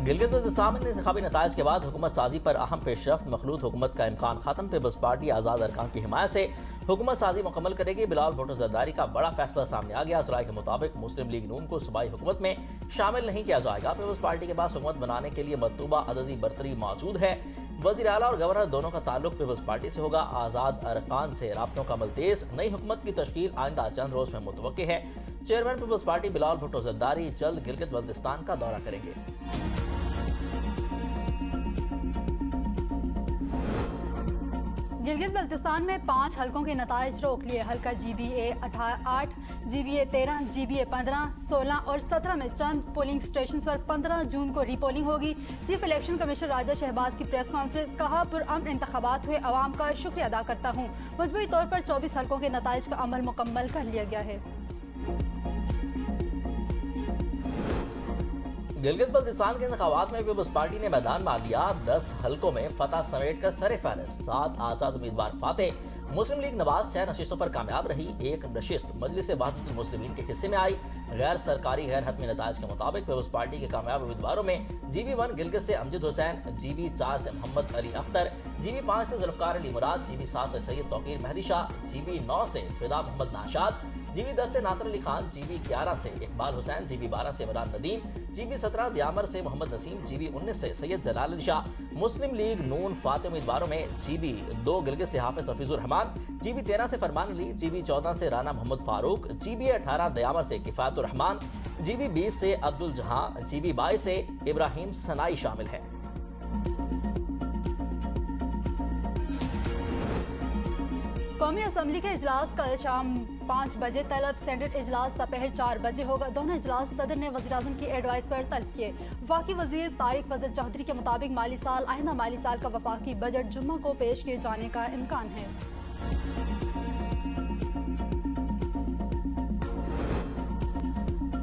गिलगित बल्तिस्तान में इंतखाबी नताइज के बाद हुकूमत साजी पर अहम पेशरफ्त, मखलूत हुकूमत का इम्कान खत्म। पीपल्स पार्टी आज़ाद अरकान की हिमायत से हुकूमत साजी मुकम्मल करेगी। बिलावल भुट्टो जरदारी का बड़ा फैसला सामने आ गया। इस राय के मुताबिक मुस्लिम लीग नून को सूबाई हुकूमत में शामिल नहीं किया जाएगा। पीपल्स पार्टी के पास हुकूमत बनाने के लिए मतलूबा अददी बरतरी मौजूद है। वज़ीर आला और गवर्नर दोनों का ताल्लुक पीपल्स पार्टी से होगा। आज़ाद अरकान से राब्तों का अमल तेज। नई हुकूमत की तश्कील आइंदा चंद रोज में मुतवक्की है। चेयरमैन पीपल्स पार्टी बिलावल भुट्टो जरदारी जल्द गिलगित बल्तिस्तान का दौरा करेंगे। गिलगित बल्तिस्तान में 5 हलकों के नताइज रोक लिए। हल्का GBA 8, GBA 13, GBA 15, 16 और 17 में चंद पोलिंग स्टेशन पर 15 जून को रीपोलिंग होगी। चीफ इलेक्शन कमिश्नर राजा शहबाज की प्रेस कॉन्फ्रेंस, कहा पुरअमन इंतखाबात हुए अवाम का शुक्रिया अदा करता हूँ। मजबूरी तौर पर 24 हलकों के नताइज का अमल मुकम्मल कर लिया गया है। गिलगित बल्तिस्तान के इंतखाबात में पीपल्स पार्टी ने मैदान मार लिया। 10 हलकों में फतह समेट कर सरे फहरिस्त 7 आजाद उम्मीदवार फातेह। मुस्लिम लीग नवाज 6 नशिस्तों पर कामयाब रही। एक नशिस्त मजलिस वहदतुल मुस्लिमीन के हिस्से में आई। गैर सरकारी गैर हतमी नताइज के मुताबिक पीपल्स पार्टी के कामयाब उम्मीदवारों में GB1 गिलगित से अमजद हुसैन, GB4 से मोहम्मद अली अख्तर, GB5 से जुल्फकार अली मुराद, GB7 से सैयद तौकीर मेहदी शाह, GB9 से फिदा मोहम्मद नाशाद, GB10 से नासिर अली खान, GB11 से इकबाल हुसैन, GB12 से इमरान नदीम, GB17 दियामर से मोहम्मद नसीम, GB19 से सैयद जलाल अली शाह। मुस्लिम लीग नून फाते उम्मीदवारों में GB2 गिलगित से हाफिज हफीजुर रहमान, GB13 से फरमान अली, GB14 से राना मोहम्मद फारूक, GB18 दियामर से किफायतुर रहमान, GB20 से अब्दुल जहां, GB22 से इब्राहिम सनाई शामिल है। कौमी असम्बली का इजलास कल शाम 5 बजे तलब। सेनेट इजलास दोपहर 4 बजे होगा। दोनों इजलास सदर ने वज़ीर-ए-आज़म की एडवाइस पर तलब किए। वफाकी वजीर तारिक फजल चौधरी के मुताबिक माली साल आइंदा माली साल का वफाकी बजट जुम्मा को पेश किए जाने का इम्कान है।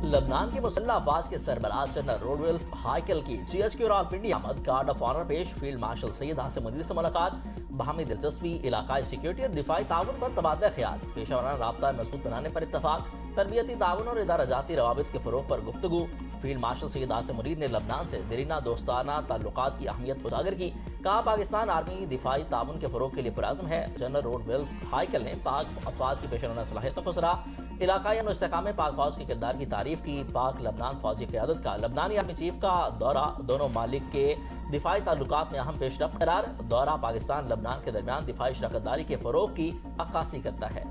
लबनान की मुसल्लह अफवाज के सरबराह जनरल रोडवेल्फ हाइकल की GHQ रावलपिंडी आमद। गार्ड ऑफ ऑनर पेश। फील्ड मार्शल सैयद हासिम मुदीर से मुलाकात। बाहमी दिलचस्पी, इलाकाई सिक्योरिटी और दिफाई ताउन पर तबादला ख्याल। पेशा वराना राब्ता मजबूत बनाने पर इत्तफाक। तरबियती ताउन और इदारा-जाती रवाबित के फरोग पर गुफ्तगू। फील्ड मार्शल सैयद हासिम मुदीर ने लबनान से देरीना दोस्ताना ताल्लुकात की अहमियत उजागर की। कहा पाकिस्तान आर्मी दिफाई ताउन के फरोग के लिए पुरअज़्म है। जनरल रोडवेल्फ हाइकल ने पाक अफवाज की पेशा सलाहियतों को सराहा। इलाकाई अमन इस्तेहकाम में पाक फौज के किरदार की तारीफ की। पाक लबनान फौजी क़यादत का लबनानी आर्मी चीफ का दौरा। दोनों मालिक के दिफाई ताल्लुकात में अहम पेशरफ्त करार। दौरा पाकिस्तान लबनान के दरमियान दिफाई शराकतदारी के फरोग की अक्कासी करता है।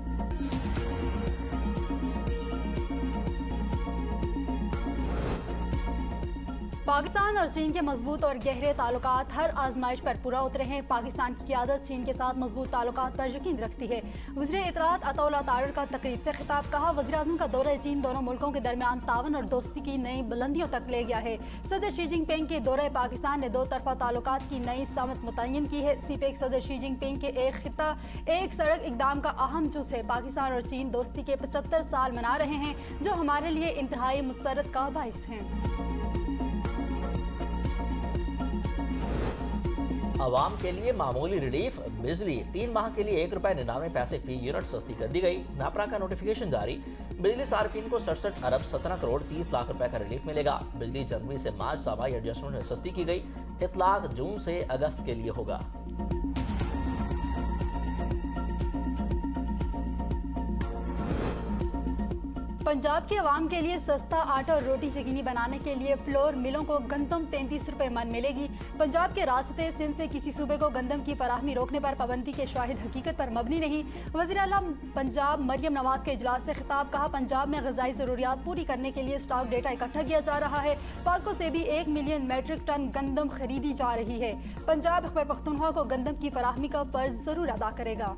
पाकिस्तान और चीन के मजबूत और गहरे ताल्लुकात हर आजमाइश पर पूरा उतरे हैं। पाकिस्तान की क़यादत चीन के साथ मजबूत ताल्लुकात पर यकीन रखती है। वज़ीर इत्तलात अताउल्लाह तारड़ का तकरीब से खिताब। कहा वज़ीर-ए-आज़म का दौरा चीन दोनों मुल्कों के दरमियान तावन और दोस्ती की नई बुलंदियों तक ले गया है। सदर शी जिनपिंग के दौरे पाकिस्तान ने 2 तरफा ताल्लुकात की नई समत मुतय्यन की है। सीपेक सदर शी जिनपिंग के एक खिता एक सड़क इकदाम का अहम जुज़ है। पाकिस्तान और चीन दोस्ती के 75 साल मना रहे हैं, जो हमारे लिए इंतहाई मुसरत का बाइस हैं। आवाम के लिए मामूली रिलीफ। बिजली 3 माह के लिए ₹1.99 फी यूनिट सस्ती कर दी गई। नापरा का नोटिफिकेशन जारी। बिजली सार्फिन को 67 अरब 17 करोड़ 30 लाख रुपए का रिलीफ मिलेगा। बिजली जनवरी से मार्च सामाई एडजस्टमेंट में सस्ती की गई। इतलाक जून से अगस्त के लिए होगा। पंजाब के अवाम के लिए सस्ता आटा और रोटी यकीनी बनाने के लिए फ्लोर मिलों को गंदम 33 रुपए मन मिलेगी। पंजाब के रास्ते सिंध से किसी सूबे को गंदम की फराहमी रोकने पर पाबंदी के शाहिद हकीकत पर मबनी नहीं। वज़ीर आला पंजाब मरियम नवाज के इजलास से खिताब। कहा पंजाब में ग़िज़ाई ज़रूरियात पूरी करने के लिए स्टॉक डेटा इकट्ठा किया जा रहा है। पास्को से भी 1 मिलियन मेट्रिक टन गंदम खरीदी जा रही है। पंजाब खैबर पख्तूनख्वा को गंदम की फराहमी का फर्ज जरूर अदा करेगा।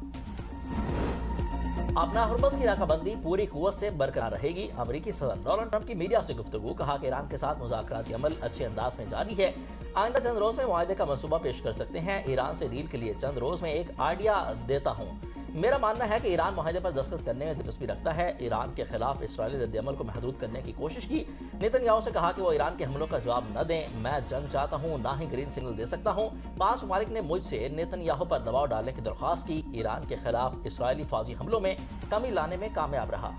अपना हुर्मस की नाकाबंदी पूरी कुव्वत से बरकरार रहेगी। अमेरिकी सदर डोनाल्ड ट्रंप की मीडिया से गुफ्तगू। कहा कि ईरान के साथ मुज़ाकराती अमल अच्छे अंदाज में जारी है। आइंदा चंद रोज में मुआहदे का मंसूबा पेश कर सकते हैं। ईरान से डील के लिए चंद रोज में एक आइडिया देता हूँ। मेरा मानना है कि ईरान मुआहदे पर दस्तखत करने में दिलचस्पी रखता है। ईरान के खिलाफ इसराइली रद्दअमल को महदूद करने की कोशिश की। नेतन्याहू से कहा कि वो ईरान के हमलों का जवाब न दें। मैं जंग चाहता हूँ, ना ही ग्रीन सिग्नल दे सकता हूँ। 5 ममालिक ने मुझसे नेतन्याहू पर दबाव डालने की दरख्वास्त की। ईरान के खिलाफ इसराइली फौजी हमलों में कमी लाने में कामयाब रहा।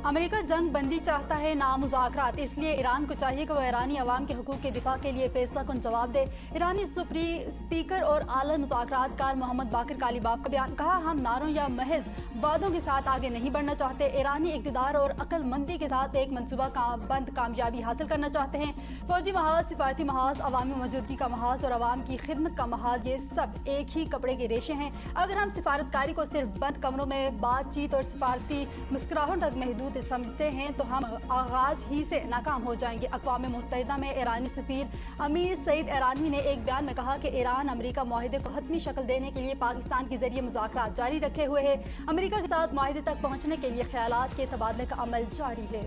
अमेरिका जंग बंदी चाहता है ना मुज़ाकरात, इसलिए ईरान को चाहिए कि वह ईरानी अवाम के हुकूक के दिफा के लिए फैसला कुन जवाब दे। ईरानी स्पीकर और आला मुज़ाकरातकार मोहम्मद बाकिर कालीबाफ का बयान, कहा हम नारों या महज वादों के साथ आगे नहीं बढ़ना चाहते। ईरानी इक़्तिदार और अक्लमंदी के साथ एक मनसूबा बंद कामयाबी हासिल करना चाहते हैं। फौजी महाज, सिफारती महाज, अवामी मौजूदगी का महाज और अवाम की खिदमत का महाज, ये सब एक ही कपड़े के रेशे हैं। अगर हम सिफारतकारी को सिर्फ बंद कमरों में बातचीत और सिफारती मुस्कुराहट तक महदूद समझते हैं तो हम आगाज ही से नाकाम हो जाएंगे। अक़वाम मुत्तहिदा में ईरानी सफ़ीर अमीर सईद ईरानी ने एक बयान में कहा कि ईरान अमेरिका मुआहदे को हतमी शक्ल देने के लिए पाकिस्तान के जरिए मुज़ाकरात जारी रखे हुए है। अमेरिका के साथ मुआहदे तक पहुँचने के लिए ख्यालात के तबादले का अमल जारी है।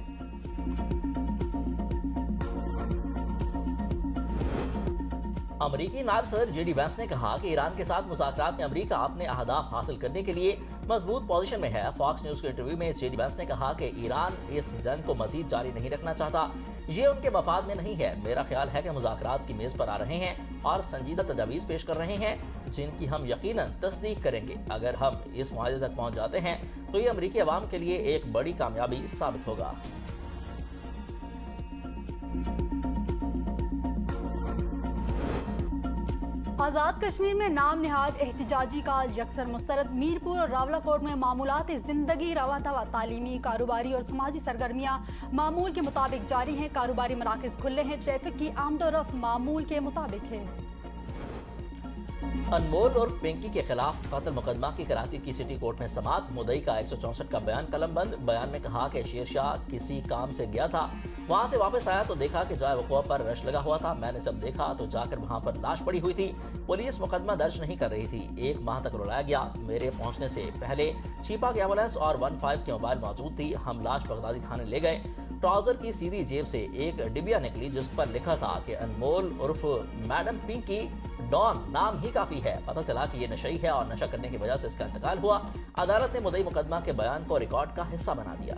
अमरीकी नायब सदर जेडी वैंस ने कहा कि ईरान के साथ मुज़ाकरात में अमरीका अपने अहदाफ हासिल करने के लिए मजबूत पोजीशन में है। फॉक्स न्यूज के इंटरव्यू में जेडी वैंस ने कहा कि ईरान इस जंग को मजीद जारी नहीं रखना चाहता, ये उनके मफाद में नहीं है। मेरा ख्याल है कि मुज़ाकरात की मेज पर आ रहे हैं और संजीदा तजावीज़ पेश कर रहे हैं जिनकी हम यकीनन तस्दीक करेंगे। अगर हम इस मुआहदे तक पहुँच जाते हैं तो ये अमरीकी अवाम के लिए एक बड़ी कामयाबी साबित होगा। आज़ाद कश्मीर में नाम निहाद एहतिजाजी का यकसर मुस्तरद। मीरपुर और रावलाकोट में मामूलात ज़िंदगी रवा दवा, तालीमी, कारोबारी और समाजी सरगर्मियाँ मामूल के मुताबिक जारी हैं। कारोबारी मराकज़ खुले हैं। ट्रैफिक की आमदोरफ्त मामूल के मुताबिक है। अनमोल और पिंकी के खिलाफ कत्ल मुकदमा की कराची की सिटी कोर्ट में समाअत। मुद्दई का 164 का बयान कलमबंद। बयान में कहा कि शेरशाह किसी काम से गया था, वहां से वापस आया तो देखा कि जाए वक़ुआ पर रश लगा हुआ था। मैंने जब देखा तो जाकर वहां पर लाश पड़ी हुई थी। पुलिस मुकदमा दर्ज नहीं कर रही थी। 1 माह तक रुलाया गया। मेरे पहुंचने से पहले छिपा की एम्बुलेंस और 15 की मोबाइल मौजूद थी। हम लाश बगदादी थाने ले गए। ट्राउजर की सीधी जेब से एक डिबिया निकली जिस पर लिखा था कि अनमोल उर्फ मैडम पिंकी डॉन नाम ही काफी है। पता चला कि ये नशई है और नशा करने की वजह से इसका इंतकाल हुआ। अदालत ने मुद्दई मुकदमा के बयान को रिकॉर्ड का हिस्सा बना दिया।